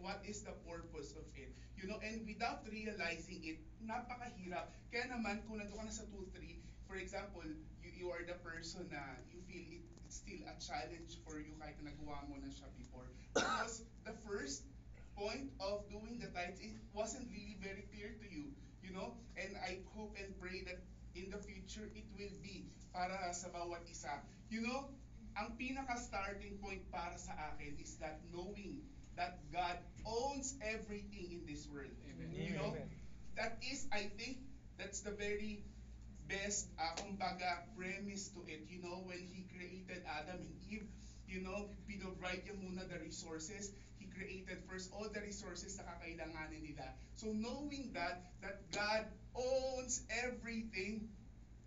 what is the purpose of it. And without realizing it, napakahirap. Kaya naman, kung nandun ka na sa 2-3, for example, you are the person na you feel it's still a challenge for you kahit na nagawa mo na siya before. Because the first point of doing the tithes, it wasn't really very clear to you. And I hope and pray that in the future, it will be para sa bawat isa. Ang pinaka-starting point para sa akin is that knowing that God owns everything in this world. Amen. Amen. That is, I think, that's the very best, kumbaga, premise to it. When He created Adam and Eve, pinrovide niya muna the resources. He created first all the resources na kakailanganin nila. So knowing that God owns everything,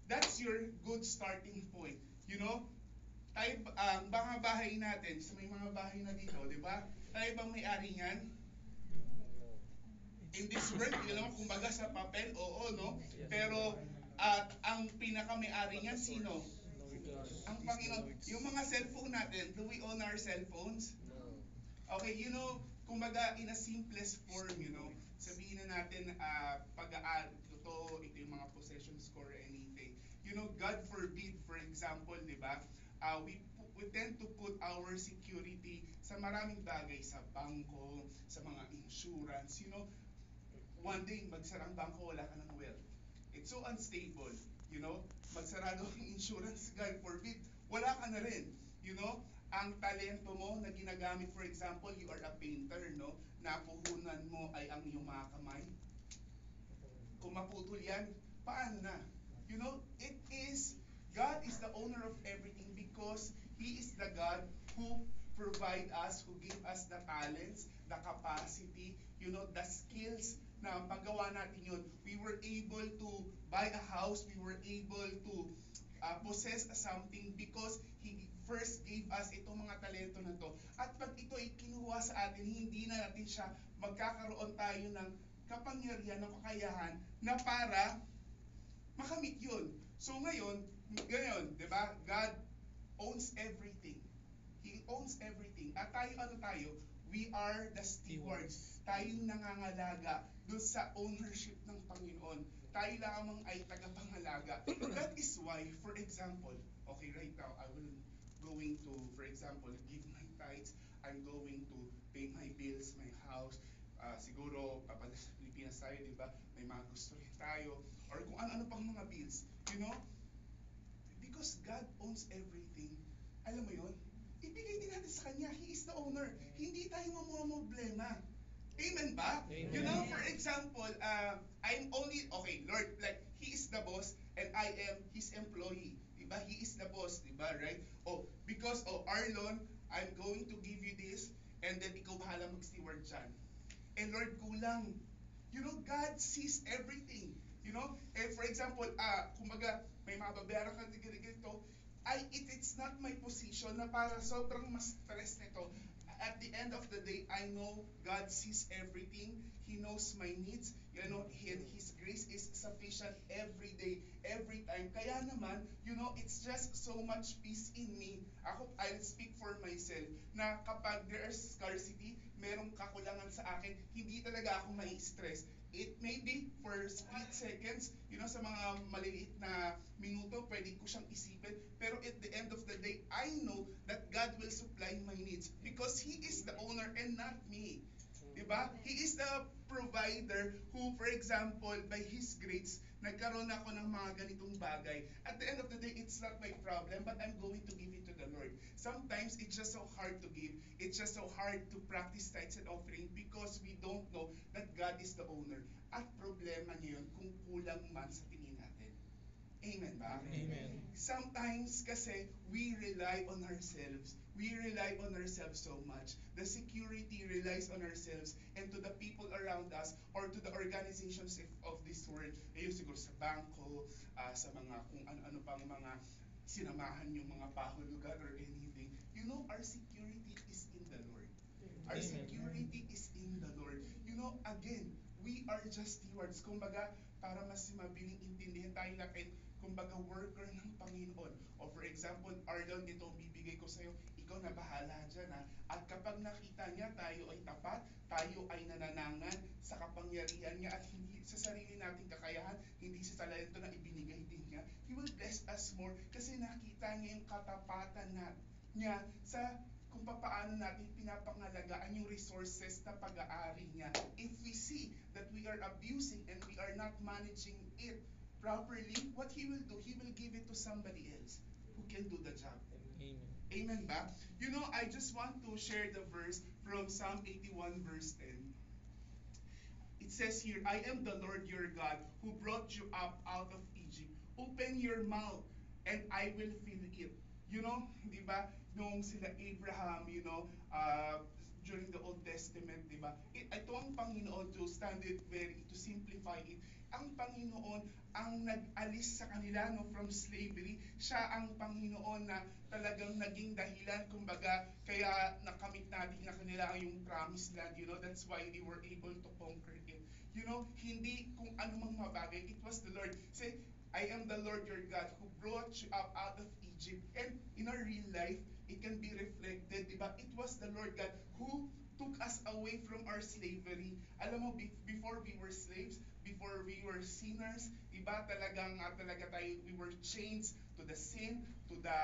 that's your good starting point. Tayo, ang mga bahay natin, sa may mga bahay na dito, di ba? Tayo bang may-ari niyan? In this world, kumbaga sa papel, oo, no? Pero, ang pinaka-may-ari niyan, sino? Ang Panginoon. Yung mga cellphone natin, do we own our cellphones? Okay, kumbaga in a simplest form, sabihin na natin, ito yung mga possessions ko or anything. God forbid, for example, di ba, we tend to put our security sa maraming bagay, sa bangko, sa mga insurance. One day, magsara ang bangko, wala ka ng wealth. It's so unstable. Magsarado ang insurance, God forbid, wala ka na rin. Ang talento mo na ginagamit, for example, you are a painter, no? Napuhunan mo ay ang iyong mga kamay. Kung maputol yan, paano na? God is the owner of everything because He is the God who provide us, who give us the talents, the capacity, the skills na magawa natin yun. We were able to buy a house, we were able to possess something because He first gave us itong mga talento na to. At pag ito ay kinuha sa atin, hindi na natin siya magkakaroon tayo ng kapangyarihan, ng kakayahan na para makamit yun. So ngayon, di ba? God owns everything. He owns everything. At tayo, we are the stewards. Tayong nangangalaga doon sa ownership ng Panginoon. Tayo lamang ay tagapangalaga. That is why, for example, okay, right now, I will going to, for example, give my tithes. I'm going to pay my bills, my house. Siguro, kapag sa Pilipinas tayo, di ba, may mga gusto rin tayo. Or kung ano-ano pang mga bills. Because God owns everything. Alam mo yun? Ibigay din natin sa Kanya. He is the owner. Hindi tayo mamumblema. Amen ba? Amen. For example, I'm only, okay, Lord, like, He is the boss and I am His employee. Diba? He is the boss, diba? Right? Because, Arlon, I'm going to give you this and then ikaw bahala mag-steward dyan. And Lord, kulang. God sees everything. For example, kumbaga, may mga babayaran ka ganito, it's not my position na para sobrang mas stress nito. At the end of the day, I know God sees everything. He knows my needs. His grace is sufficient every day, every time. Kaya naman, it's just so much peace in me. I'll speak for myself na kapag there is scarcity, merong kakulangan sa akin, hindi talaga ako mai-stress. It may be for split seconds, sa mga maliliit na minuto, pwede ko siyang isipin. Pero at the end of the day, I know that God will supply my needs because He is the owner and not me. Diba? He is the provider who, for example, by His grace, nagkaroon ako ng mga ganitong bagay. At the end of the day, it's not my problem, but I'm going to give it to the Lord. Sometimes, it's just so hard to give. It's just so hard to practice tithes and offering because we don't know that God is the owner. At problema niya yun kung kulang man sa tingin natin. Amen ba? Amen. Sometimes kasi we rely on ourselves. We rely on ourselves so much. The security relies on ourselves and to the people around us or to the organizations of this world. Siguro sa bangko, sa mga kung ano-ano pang mga sinamahan yung mga pahulugan or anything. Our security is in the Lord. Our security is in the Lord. Again, we are just stewards. Kumbaga, para mas mabiling intindihan tayo natin, kumbaga worker ng Panginoon. O for example, Arlon, ito bibigay ko sa'yo, ikaw na bahala dyan ha. At kapag nakita niya tayo ay tapat, tayo ay nananangan sa kapangyarihan niya at hindi sa sarili nating kakayahan, hindi sa talento na ibinigay din niya. He will bless us more kasi nakita niya yung katapatan niya sa kung paano natin pinapangalagaan yung resources na pag-aari niya. If we see that we are abusing and we are not managing it properly, what He will do, He will give it to somebody else who can do the job. Amen. Amen ba? You know, I just want to share the verse from Psalm 81 verse 10. It says here, I am the Lord your God who brought you up out of Egypt. Open your mouth and I will fill it. You know, di ba? Noong sila Abraham, you know, during the Old Testament, di ba? Ito ang Panginoon, to stand it very, to simplify it, ang Panginoon ang nag-alis sa kanila no, from slavery. Siya ang Panginoon na talagang naging dahilan, kumbaga, kaya nakamit natin na kanila yung promised land, you know, that's why they were able to conquer it. You know, hindi kung anumang mabagay, it was the Lord. Say, I am the Lord your God who brought you up out of Egypt. And in our real life, it can be reflected, diba? It was the Lord God who took us away from our slavery. Alam mo, before we were slaves, before we were sinners, diba? Talaga tayo, we were chained to the sin, to the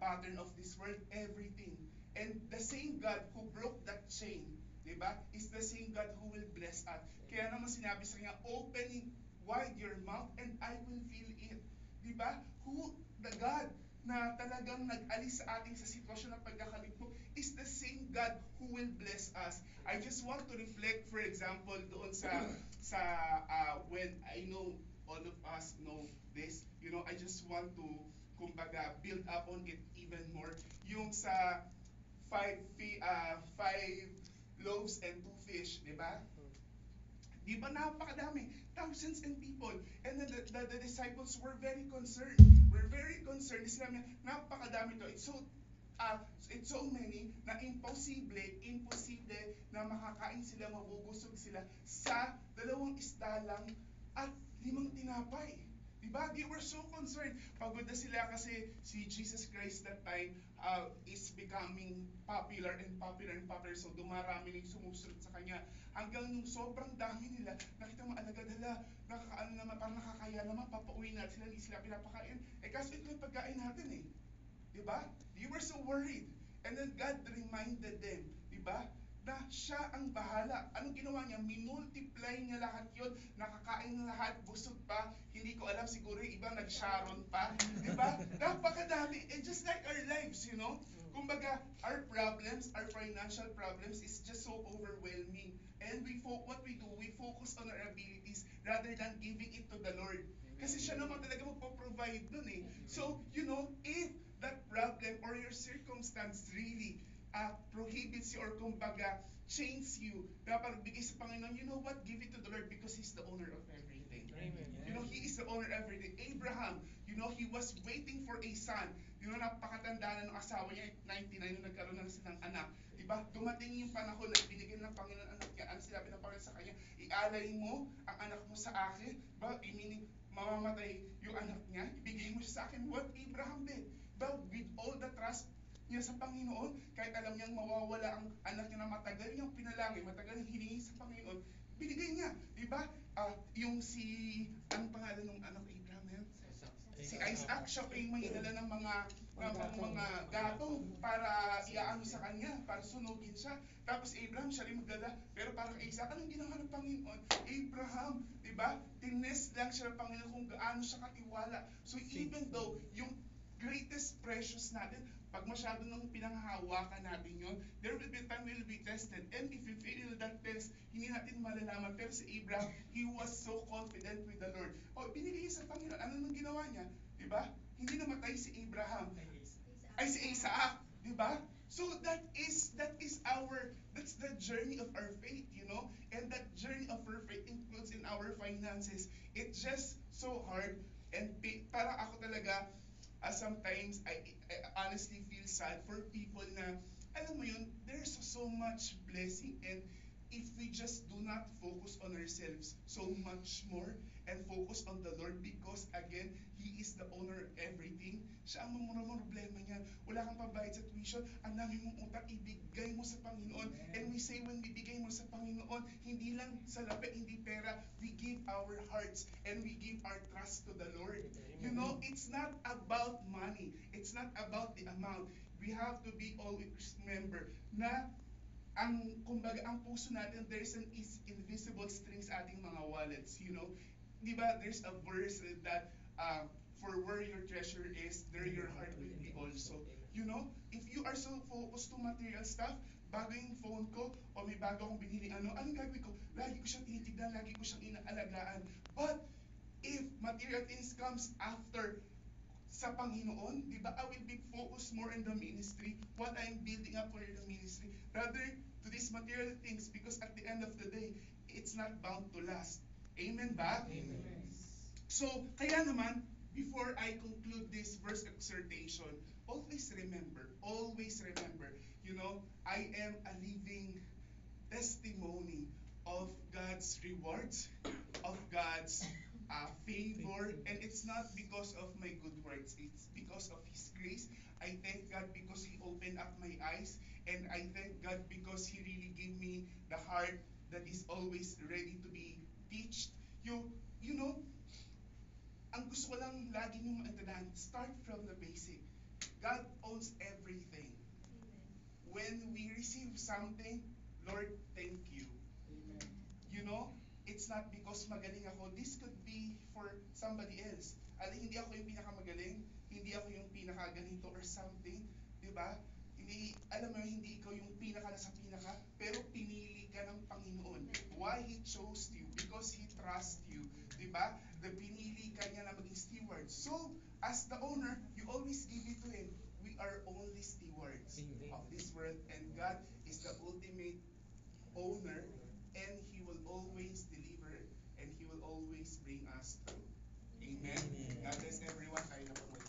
pattern of this world, everything. And the same God who broke that chain, diba? Is the same God who will bless us. Kaya naman sinabi sa kanya, opening wide your mouth and I will fill it. Diba? Who, the God na talagang nag-alis sa ating sa sitwasyon ng pagkakaligpo is the same God who will bless us. I just want to reflect, for example, doon sa when I know all of us know this, you know, I just want to, kumbaga, build up on it even more. Yung sa five loaves and 2 fish, di ba? Di ba napakadami? Thousands and people. And then the disciples were very concerned. We're very concerned. Sinabi niya, napakadami to. It's so many na imposible na makakain sila, mabubusog sila sa 2 isda lang at 5 tinapay. Diba? They were so concerned. Pagod na sila kasi si Jesus Christ that time is becoming popular and popular. So dumarami na yung sumusunod sa kanya. Hanggang nung sobrang dami nila, nakita mo alagad, nakakaano naman, parang nakakaya naman, papauwi natin sila, hindi sila pinapakain. Kasi ito yung pagkain natin eh. Diba? They were so worried. And then God reminded them, diba? Na siya ang bahala. Anong ginawa niya? Minultiply niya lahat yun. Nakakain na lahat, busog pa. Hindi ko alam, siguro yung iba nag-Sharon pa. Diba? Napakadami. And just like our lives, you know? Kumbaga, our problems, our financial problems is just so overwhelming. And what we do, we focus on our abilities rather than giving it to the Lord. Kasi siya naman talaga magpo-provide dun eh. So, you know, if that problem or your circumstance really prohibits you or kumbaga chains you, dapat bigay sa Panginoon, you know what? Give it to the Lord because He's the owner of everything. Amen. You know, He is the owner of everything. Abraham, you know, he was waiting for a son. You know, napakatanda na ng asawa niya, 99 nung nagkaroon na silang anak. Diba? Dumating yung panahon na binigyan ng Panginoon anak niya. Ang sinabi ng Panginoon sa kanya, ialay mo ang anak mo sa akin. Ba? Meaning, mamamatay yung anak niya, ibigay mo siya sa akin. What Abraham did? But with all the trust niya sa Panginoon, kahit alam niyang mawawala ang anak niya na matagal niyang pinalangin, matagal niyang hiningi sa Panginoon, binigay niya. Diba? Yung anong pangalan ng anak Abraham na yun? Si Isaac, siya pa yung mahidala ng mga gato para iaano sa kanya, para sunugin siya. Tapos Abraham, siya rin magdala. Pero parang Isaac, anong ginawa ng Panginoon? Abraham, diba? Tinest lang siya ng Panginoon kung gaano siya katiwala. So even though yung greatest precious natin, pag masyado nang pinanghahawakan natin yun, there will be time we will be tested. And if you fail that test, hindi natin malalaman. Pero si Abraham, he was so confident with the Lord. Binigay niya sa Panginoon. Ano nang ginawa niya? Diba? Hindi namatay si Abraham. Ay, si Isaac. Diba? So that's the journey of our faith, you know? And that journey of our faith includes in our finances. It's just so hard. And para ako talaga, sometimes I honestly feel sad for people na, alam mo yun, there's so much blessing and if we just do not focus on ourselves so much more and focus on the Lord, because again, He is the owner of everything. Siya ang mamura problema niyan. Wala kang pambayad sa tuition, ang dami mong utang, ibigay mo sa Panginoon. And we say when bibigay mo sa Panginoon, hindi lang sa labi, hindi pera, we give our hearts and we give our trust to the Lord. You know, it's not about money. It's not about the amount. We have to be always remember na kumbaga, ang puso natin, there's an invisible strings sa ating mga wallets, you know? Di ba, there's a verse that, for where your treasure is, there your heart will be also. You know, if you are so focused to material stuff, bago yung phone ko, o may bago akong binili, anong gagawin ko? Lagi ko siyang tinitignan, lagi ko siyang inaalagaan. But, if material things comes after sa Panginoon, di ba, I will be focused more in the ministry, what I'm building up for the ministry, rather to these material things, because at the end of the day, it's not bound to last. Amen ba? Amen. So, kaya naman, before I conclude this verse exhortation, always remember, you know, I am a living testimony of God's rewards, of God's favor, and it's not because of my good works, it's because of His grace. I thank God because He opened up my eyes, and I thank God because He really gave me the heart that is always ready to be teached. You know, ang gusto ko lang lagi niyong maintindihan, start from the basic. God owns everything. When we receive something, Lord, thank you. Amen. You know, it's not because magaling ako. This could be for somebody else. Hindi ako yung pinakamagaling, hindi ako yung pinakaganito or something, di ba? Alam mo, hindi ikaw yung pinaka nasa pinaka, pero pinili ka ng Panginoon. Why He chose you? Because He trusts you, di ba? Pinili ka niya na maging steward. So, as the owner, you always give it to Him. We are only stewards of this world, and God is the ultimate owner, and He will always deliver, and He will always bring us through. Amen. God bless everyone. Tayo na po muna.